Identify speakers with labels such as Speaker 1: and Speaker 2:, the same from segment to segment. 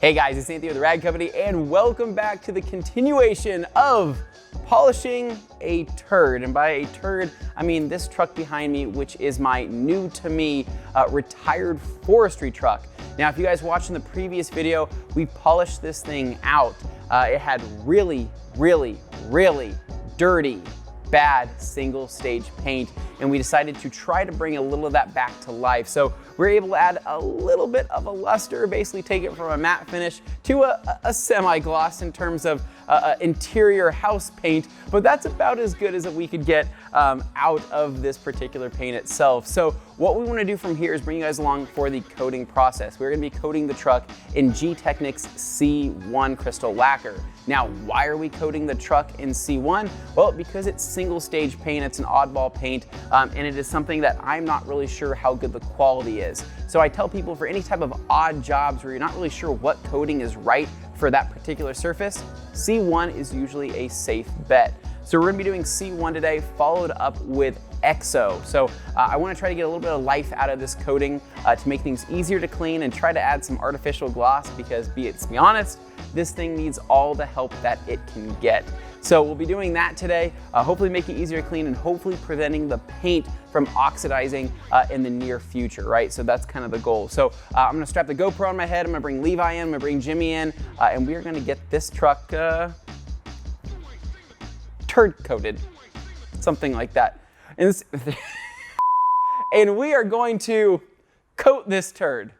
Speaker 1: Hey guys, it's Anthony with the Rad Company, and welcome back to the continuation of polishing a turd. And by a turd, I mean this truck behind me, which is my new to me retired forestry truck. Now, if you guys watched in the previous video, we polished this thing out. It had really dirty, bad single stage paint, and we decided to try to bring a little of that back to life. So we're able to add a little bit of a luster, basically take it from a matte finish to a semi-gloss in terms of interior house paint, but that's about as good as we could get out of this particular paint itself. So what we want to do from here is bring you guys along for the coating process. We're going to be coating the truck in Gtechniq's C1 crystal lacquer. Now, why are we coating the truck in C1? Well, because it's single stage paint, it's an oddball paint, and it is something that I'm not really sure how good the quality is. So I tell people for any type of odd jobs where you're not really sure what coating is right for that particular surface, C1 is usually a safe bet. So we're gonna be doing C1 today, followed up with EXO. So I wanna try to get a little bit of life out of this coating to make things easier to clean and try to add some artificial gloss because, let's be honest, this thing needs all the help that it can get. So we'll be doing that today, hopefully making it easier to clean and hopefully preventing the paint from oxidizing in the near future, right? So that's kind of the goal. So I'm gonna strap the GoPro on my head, I'm gonna bring Levi in, I'm gonna bring Jimmy in, and we are gonna get this truck turd coated, something like that. And, and we are going to coat this turd.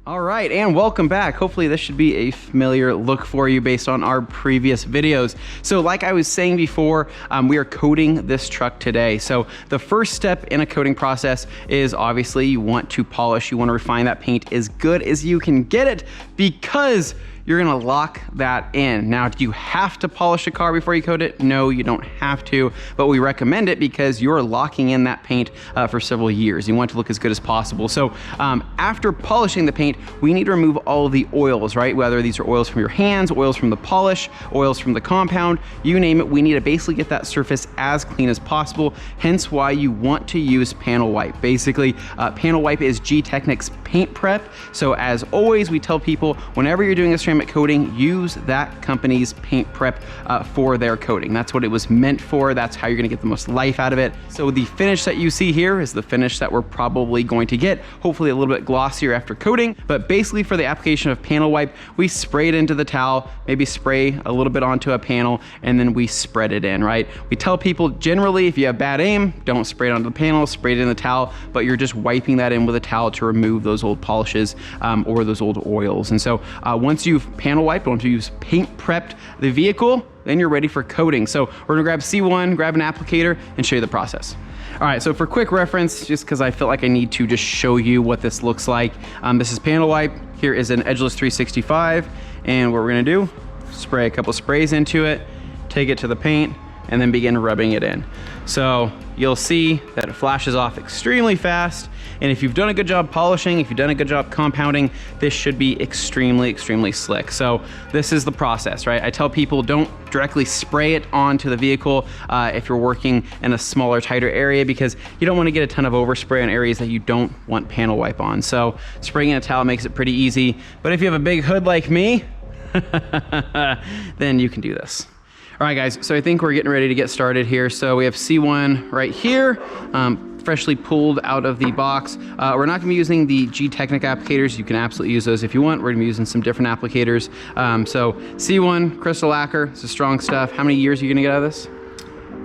Speaker 1: All right, and welcome back. Hopefully this should be a familiar look for you based on our previous videos. So like I was saying before, we are coating this truck today. So the first step in a coating process is obviously you want to polish, you want to refine that paint as good as you can get it because you're gonna lock that in. Now, do you have to polish a car before you coat it? No, you don't have to, but we recommend it because you're locking in that paint for several years. You want it to look as good as possible. So after polishing the paint, we need to remove all of the oils, right? Whether these are oils from your hands, oils from the polish, oils from the compound, you name it, we need to basically get that surface as clean as possible, hence why you want to use panel wipe. Basically, panel wipe is Gtechniq's paint prep. So as always, we tell people whenever you're doing a ceramic coating, use that company's paint prep for their coating. That's what it was meant for. That's how you're gonna get the most life out of it. So the finish that you see here is the finish that we're probably going to get, hopefully a little bit glossier after coating. But basically for the application of panel wipe, we spray it into the towel, maybe spray a little bit onto a panel, and then we spread it in, right? We tell people generally if you have bad aim, don't spray it onto the panel, spray it in the towel, but you're just wiping that in with a towel to remove those old polishes or those old oils. And so once you've panel wiped, once you've paint prepped the vehicle, then you're ready for coating. So we're gonna grab C1, grab an applicator, and show you the process. All right, so for quick reference, just because I feel like I need to just show you what this looks like, this is panel wipe. Here is an edgeless 365, and what we're gonna do, spray a couple sprays into it, take it to the paint, and then begin rubbing it in. So you'll see that it flashes off extremely fast. And if you've done a good job polishing, if you've done a good job compounding, this should be extremely slick. So this is the process, right? I tell people don't directly spray it onto the vehicle if you're working in a smaller, tighter area because you don't want to get a ton of overspray on areas that you don't want panel wipe on. So spraying in a towel makes it pretty easy. But if you have a big hood like me, then you can do this. All right, guys, so I think we're getting ready to get started here. So we have C1 right here, freshly pulled out of the box. We're not gonna be using the Gtechniq applicators. You can absolutely use those if you want. We're gonna be using some different applicators. So C1 crystal lacquer, this is strong stuff. How many years are you gonna get out of this?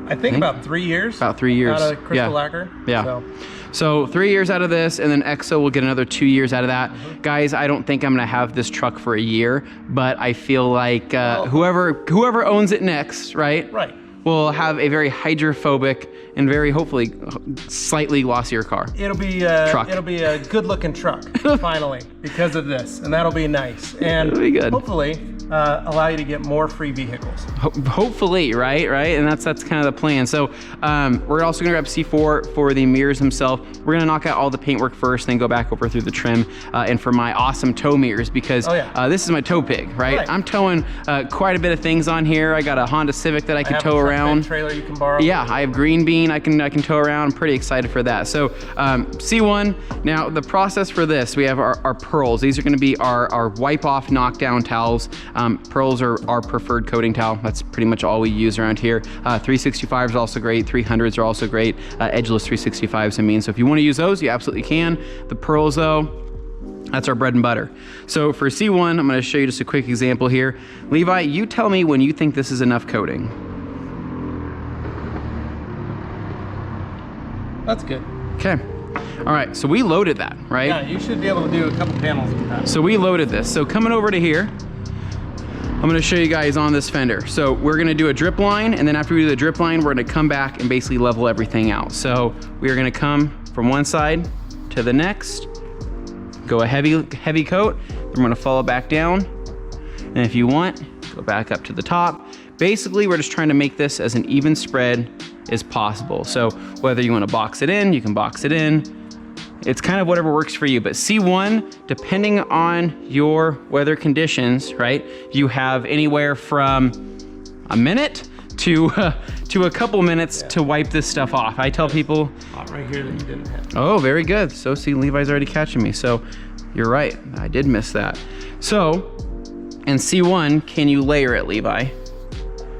Speaker 2: I think about 3 years.
Speaker 1: About 3 years.
Speaker 2: Out of crystal lacquer.
Speaker 1: Yeah. So 3 years out of this, and then EXO will get another 2 years out of that. Guys, I don't think I'm gonna have this truck for a year, but I feel like whoever owns it next, right?
Speaker 2: Right.
Speaker 1: Will have a very hydrophobic and very hopefully slightly glossier car.
Speaker 2: It'll be a good looking truck finally because of this, and that'll be nice. And
Speaker 1: it'll be good.
Speaker 2: Hopefully allow you to get more free vehicles.
Speaker 1: Hopefully, right? And that's kind of the plan. So we're also gonna grab C4 for the mirrors themselves. We're gonna knock out all the paintwork first, then go back over through the trim. And for my awesome tow mirrors, because this is my tow pig, right? I'm towing quite a bit of things on here. I got a Honda Civic that I can tow around.
Speaker 2: Trailer you can borrow.
Speaker 1: Yeah, I have Green Bean I can tow around. I'm pretty excited for that. So C1, now the process for this, we have our pearls. These are gonna be our wipe off knockdown towels. Pearls are our preferred coating towel. That's pretty much all we use around here. 365s are also great. 300s are also great. Edgeless 365s, I mean. So if you wanna use those, you absolutely can. The pearls though, that's our bread and butter. So for C1, I'm gonna show you just a quick example here. Levi, you tell me when you think this is enough coating.
Speaker 2: That's good.
Speaker 1: Okay. All right, so we loaded that, right?
Speaker 2: Yeah, you should be able to do a couple panels with that.
Speaker 1: So we loaded this. So coming over to here, I'm gonna show you guys on this fender. So we're gonna do a drip line, and then after we do the drip line, we're gonna come back and basically level everything out. So we are gonna come from one side to the next, go a heavy coat, then we're gonna follow back down. And if you want, go back up to the top. Basically, we're just trying to make this as an even spread as possible. So whether you wanna box it in, you can box it in. It's kind of whatever works for you, but C1, depending on your weather conditions, right? You have anywhere from a minute to a couple minutes to wipe this stuff off. I tell people.
Speaker 2: Right here that you didn't have.
Speaker 1: Oh, very good. So see, Levi's already catching me. So you're right, I did miss that. So in C1, can you layer it, Levi?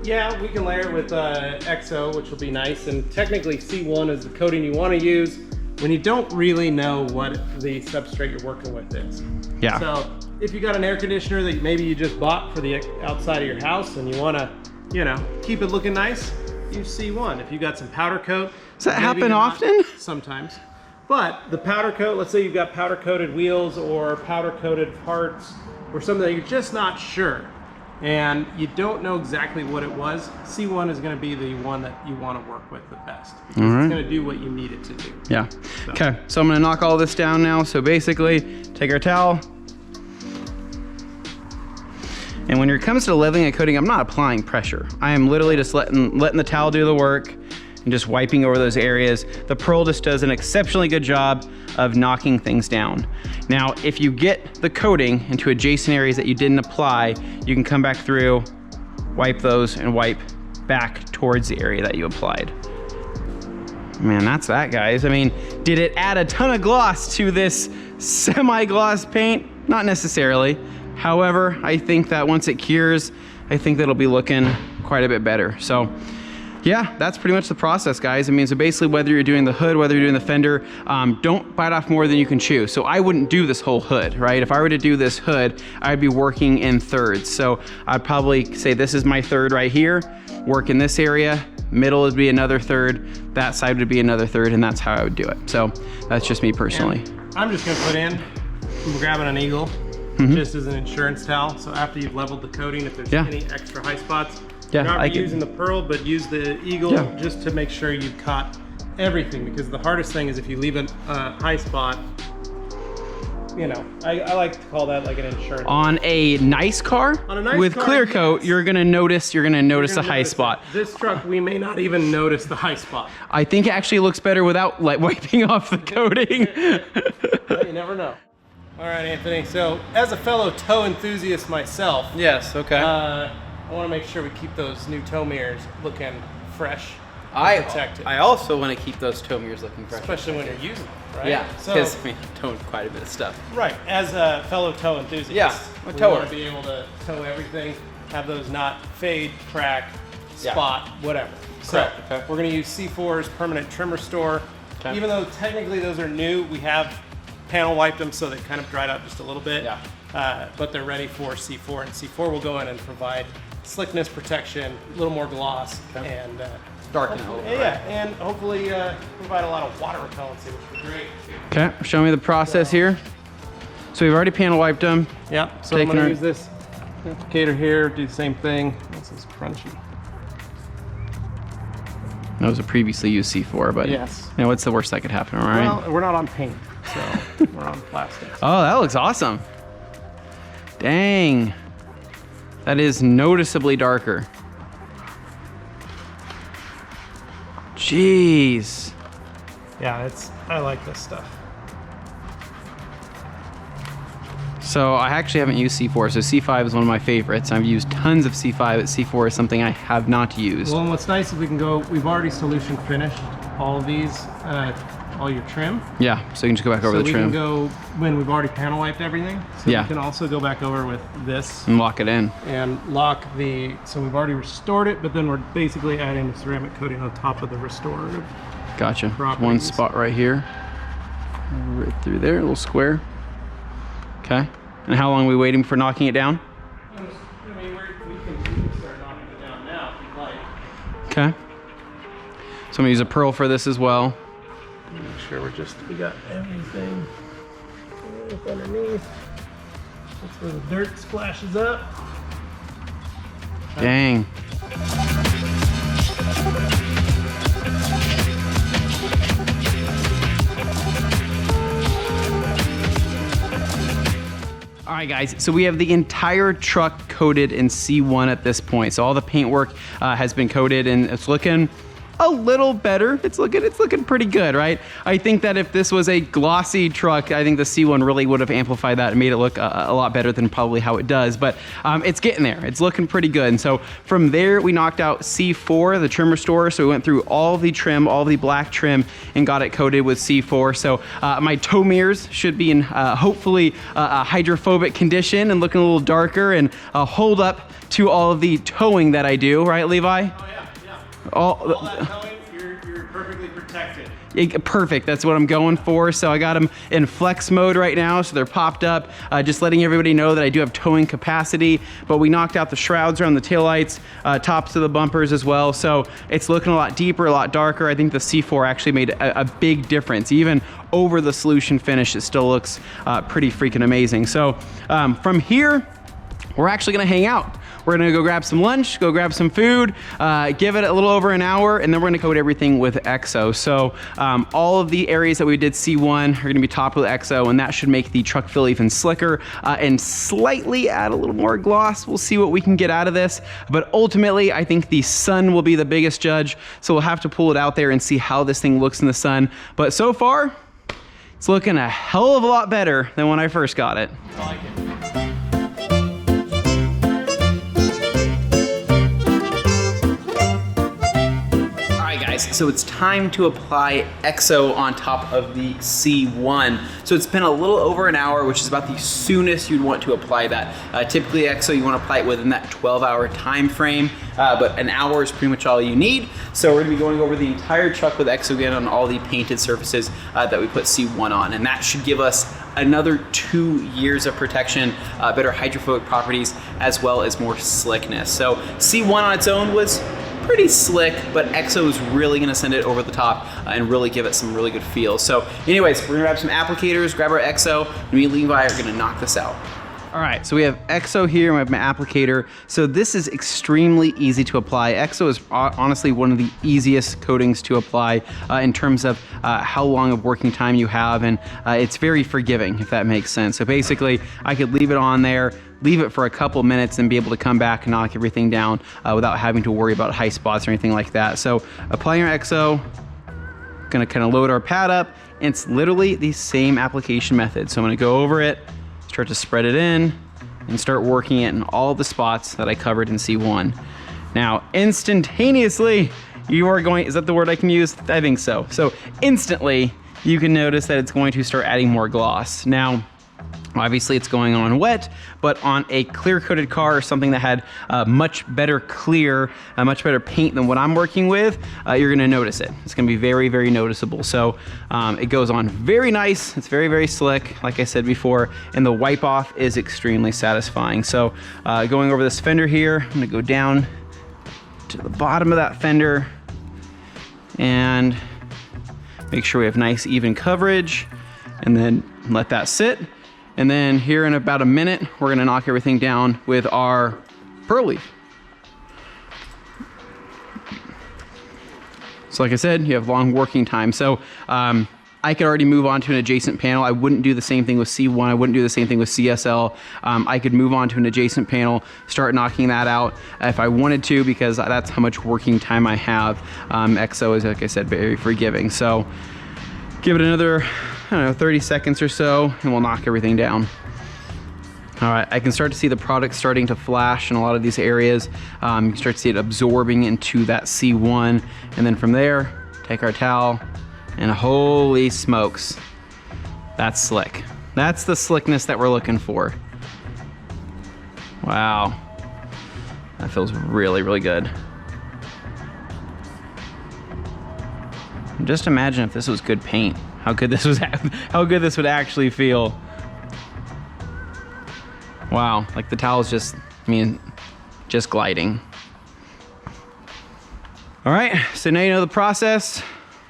Speaker 2: Yeah, we can layer it with XO, which will be nice. And technically C1 is the coating you want to use when you don't really know what the substrate you're working with is.
Speaker 1: Yeah.
Speaker 2: So if you got an air conditioner that maybe you just bought for the outside of your house and you want to, you know, keep it looking nice, use C1. If you got some powder coat.
Speaker 1: Does that happen often?
Speaker 2: Sometimes. But the powder coat, let's say you've got powder coated wheels or powder coated parts or something that you're just not sure and you don't know exactly what it was, C1 is going to be the one that you want to work with the best because it's going to do what you need it to do.
Speaker 1: Yeah. So. Okay, so I'm going to knock all this down now. So basically, take our towel. And when it comes to leveling and coating, I'm not applying pressure. I am literally just letting the towel do the work and just wiping over those areas. The Pearl just does an exceptionally good job of knocking things down. Now, if you get the coating into adjacent areas that you didn't apply, you can come back through, wipe those, and wipe back towards the area that you applied. Man, that's that, guys. I mean, did it add a ton of gloss to this semi-gloss paint? Not necessarily. However, I think that once it cures, I think that'll be looking quite a bit better. So yeah, that's pretty much the process, guys. I mean, so basically whether you're doing the hood, whether you're doing the fender, don't bite off more than you can chew. So I wouldn't do this whole hood, right? If I were to do this hood, I'd be working in thirds. So I'd probably say this is my third right here, work in this area, middle would be another third, that side would be another third, and that's how I would do it. So that's just me personally.
Speaker 2: And I'm just gonna put in, I'm grabbing an Eagle, just as an insurance towel. So after you've leveled the coating, if there's any extra high spots, not using the Pearl, but use the Eagle just to make sure you've caught everything. Because the hardest thing is if you leave a high spot, you know, I like to call that like an insurance.
Speaker 1: On a nice car, with clear coat, you're gonna notice a high spot.
Speaker 2: This truck, we may not even notice the high spot.
Speaker 1: I think it actually looks better without like wiping off the coating.
Speaker 2: You never know. All right, Anthony. So as a fellow tow enthusiast myself,
Speaker 1: yes, okay.
Speaker 2: I want to make sure we keep those new tow mirrors looking fresh and protected.
Speaker 1: I also want to keep those tow mirrors looking fresh.
Speaker 2: Especially when you're using them, right?
Speaker 1: Yeah, because I mean, I'm towing quite a bit of stuff.
Speaker 2: Right, as a fellow tow enthusiast, we want to be able to tow everything, have those not fade, crack, spot, whatever. So we're going to use C4's permanent trim restore. Even though technically those are new, we have panel wiped them so they kind of dried out just a little bit. But they're ready for C4, and C4 will go in and provide slickness protection, a little more gloss, and
Speaker 1: darken it a little bit.
Speaker 2: And hopefully provide a lot of water repellency, which is great.
Speaker 1: Okay, show me the process here. So we've already panel wiped them.
Speaker 2: Yeah, so I'm gonna use this applicator here, do the same thing. This is crunchy.
Speaker 1: That was a previously used C4, but you know, what's the worst that could happen, all right?
Speaker 2: Well, we're not on paint, so we're on plastic.
Speaker 1: Oh, that looks awesome. Dang. That is noticeably darker. Jeez.
Speaker 2: Yeah, I like this stuff.
Speaker 1: So I actually haven't used C4, so C5 is one of my favorites. I've used tons of C5, but C4 is something I have not used.
Speaker 2: Well, and what's nice is we've already solution finished all of these, all your trim.
Speaker 1: Yeah, so you can just go back over the trim.
Speaker 2: So we can go, when we've already panel wiped everything, so
Speaker 1: yeah.
Speaker 2: we can also go back over with this.
Speaker 1: And lock it in.
Speaker 2: And lock so we've already restored it, but then we're basically adding the ceramic coating on top of the restorative.
Speaker 1: Gotcha.
Speaker 2: Properties.
Speaker 1: One spot right here. Right through there, a little square. Okay. And how long are we waiting for knocking it down?
Speaker 2: I mean, we can start knocking it down now if you'd like.
Speaker 1: Okay. So I'm gonna use a pearl for this as well.
Speaker 2: Make sure we got everything underneath. That's where the dirt splashes up.
Speaker 1: Dang. All right, guys, so we have the entire truck coated in C1 at this point. So all the paint work has been coated and it's looking a little better. It's looking pretty good, right? I think that if this was a glossy truck, I think the C1 really would have amplified that and made it look a lot better than probably how it does, but it's getting there. It's looking pretty good. And so from there, we knocked out C4, the trim restorer. So we went through all the trim, all the black trim, and got it coated with C4. So my toe mirrors should be in hopefully a hydrophobic condition and looking a little darker and hold up to all of the towing that I do, right, Levi?
Speaker 2: All that towing, you're perfectly protected.
Speaker 1: Perfect, that's what I'm going for. So I got them in flex mode right now, so they're popped up. Just letting everybody know that I do have towing capacity, but we knocked out the shrouds around the taillights, tops of the bumpers as well. So it's looking a lot deeper, a lot darker. I think the C4 actually made a big difference. Even over the solution finish, it still looks pretty freaking amazing. So from here, we're actually gonna hang out. We're gonna go grab some lunch, go grab some food, give it a little over an hour, and then we're gonna coat everything with EXO. So all of the areas that we did C1 are gonna be topped with EXO, and that should make the truck feel even slicker and slightly add a little more gloss. We'll see what we can get out of this, but ultimately, I think the sun will be the biggest judge, so we'll have to pull it out there and see how this thing looks in the sun. But so far, it's looking a hell of a lot better than when I first got it.
Speaker 2: I like it.
Speaker 1: So it's time to apply EXO on top of the C1. So it's been a little over an hour, which is about the soonest you'd want to apply that. Typically EXO, you want to apply it within that 12-hour time frame, but an hour is pretty much all you need. So we're gonna be going over the entire truck with EXO again on all the painted surfaces that we put C1 on, and that should give us another 2 years of protection, better hydrophobic properties, as well as more slickness. So C1 on its own was pretty slick, but EXO is really gonna send it over the top and really give it some really good feel. So anyways, we're gonna grab some applicators, grab our EXO, and me and Levi are gonna knock this out. All right, so we have EXO here, and we have my applicator. So this is extremely easy to apply. EXO is honestly one of the easiest coatings to apply in terms of how long of working time you have, and it's very forgiving, if that makes sense. So basically, I could leave it on there, leave it for a couple minutes, and be able to come back and knock everything down without having to worry about high spots or anything like that. So applying our EXO, gonna kind of load our pad up, and it's literally the same application method. So I'm gonna go over it, start to spread it in, and start working it in all the spots that I covered in C1. Now, instantaneously, you are going, is that the word I can use? I think so. So instantly, you can notice that it's going to start adding more gloss. Now, obviously it's going on wet, but on a clear coated car or something that had much better clear, much better paint than what I'm working with, you're gonna notice it. It's gonna be very, very noticeable. So it goes on very nice. It's very, very slick, like I said before, and the wipe off is extremely satisfying. So going over this fender here, I'm gonna go down to the bottom of that fender and make sure we have nice even coverage, and then let that sit. And then here in about a minute, we're gonna knock everything down with our pearl leaf. So like I said, you have long working time. So I could already move on to an adjacent panel. I wouldn't do the same thing with C1. I wouldn't do the same thing with CSL. I could move on to an adjacent panel, start knocking that out if I wanted to, because that's how much working time I have. XO is, like I said, very forgiving. So give it another, I don't know, 30 seconds or so, and we'll knock everything down. All right, I can start to see the product starting to flash in a lot of these areas. You can start to see it absorbing into that C1. And then from there, take our towel, and holy smokes, that's slick. That's the slickness that we're looking for. Wow, that feels really, really good. Just imagine if this was good paint, how good this would actually feel. Wow, like the towel's just, just gliding. All right, so now you know the process.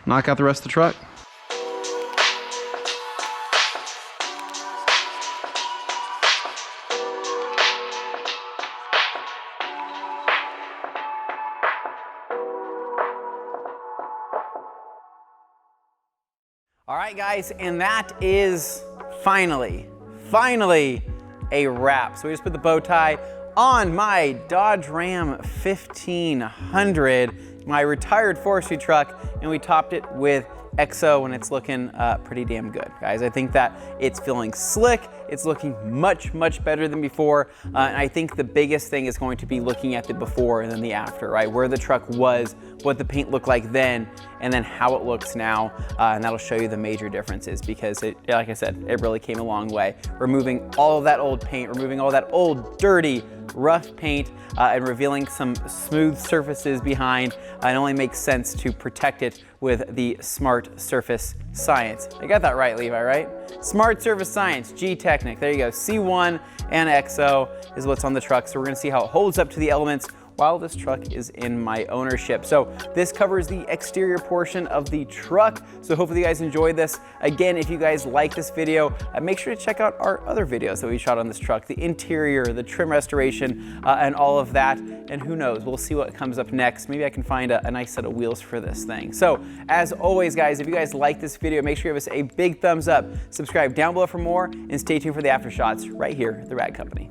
Speaker 1: Knock out the rest of the truck. All right, guys, and that is finally a wrap. So we just put the bow tie on my Dodge Ram 1500, my retired forestry truck, and we topped it with XO, and it's looking pretty damn good, guys. I think that it's feeling slick. It's looking much, much better than before. And I think the biggest thing is going to be looking at the before and then the after, right? Where the truck was, what the paint looked like then, and then how it looks now. And that'll show you the major differences, because it, like I said, it really came a long way. Removing all of that old paint, removing all that old, dirty, rough paint, and revealing some smooth surfaces behind. It only makes sense to protect it with the Smart Surface Science. I got that right, Levi, right? Smart Surface Science, Gtechniq. There you go. C1 and XO is what's on the truck. So we're gonna see how it holds up to the elements while this truck is in my ownership. So this covers the exterior portion of the truck. So hopefully you guys enjoyed this. Again, if you guys like this video, make sure to check out our other videos that we shot on this truck, the interior, the trim restoration, and all of that. And who knows, we'll see what comes up next. Maybe I can find a nice set of wheels for this thing. So as always, guys, if you guys like this video, make sure you give us a big thumbs up, subscribe down below for more, and stay tuned for the after shots right here at the Rad Company.